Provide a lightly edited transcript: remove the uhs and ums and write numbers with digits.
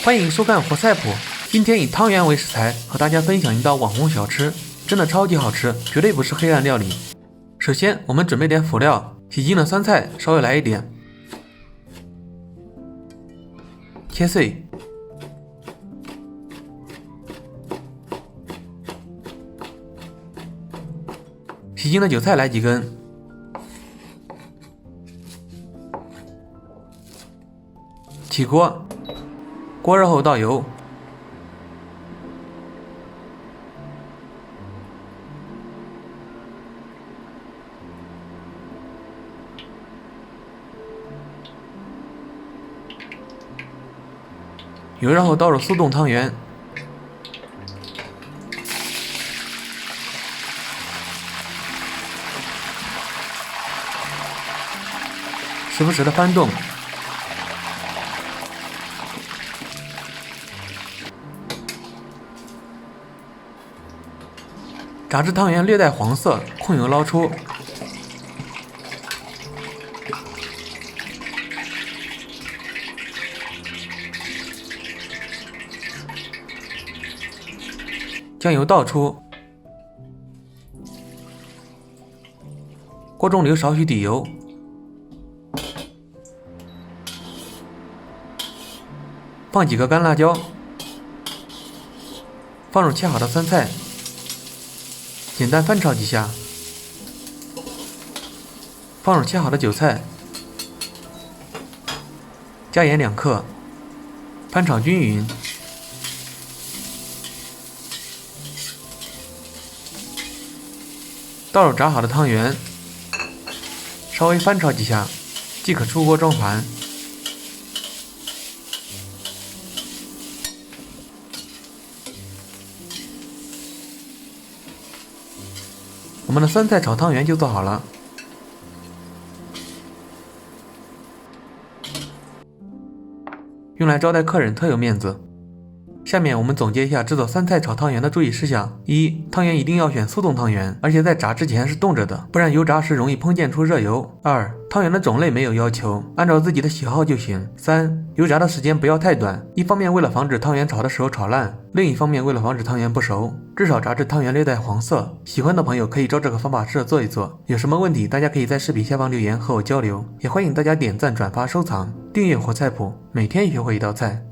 欢迎收看活菜谱。今天以汤圆为食材，和大家分享一道网红小吃，真的超级好吃，绝对不是黑暗料理。首先，我们准备点辅料，洗净的酸菜稍微来一点，切碎。洗净的韭菜来几根，起锅，锅热后倒油，油热后倒入速冻汤圆，时不时的翻动。炸至汤圆略带黄色，控油捞出。将油倒出，锅中留少许底油，放几个干辣椒，放入切好的酸菜，简单翻炒几下，放入切好的韭菜，加盐2克，翻炒均匀。倒入炸好的汤圆，稍微翻炒几下，即可出锅装盘。我们的酸菜炒汤圆就做好了。用来招待客人特有面子。下面我们总结一下制作酸菜炒汤圆的注意事项：一、汤圆一定要选速冻汤圆，而且在炸之前是冻着的，不然油炸时容易烹溅出热油。二、汤圆的种类没有要求，按照自己的喜好就行。三、油炸的时间不要太短，一方面为了防止汤圆炒的时候炒烂，另一方面为了防止汤圆不熟，至少炸至汤圆略带黄色。喜欢的朋友可以照这个方法试着做一做，有什么问题大家可以在视频下方留言和我交流，也欢迎大家点赞、转发、收藏、订阅活菜谱，每天学会一道菜。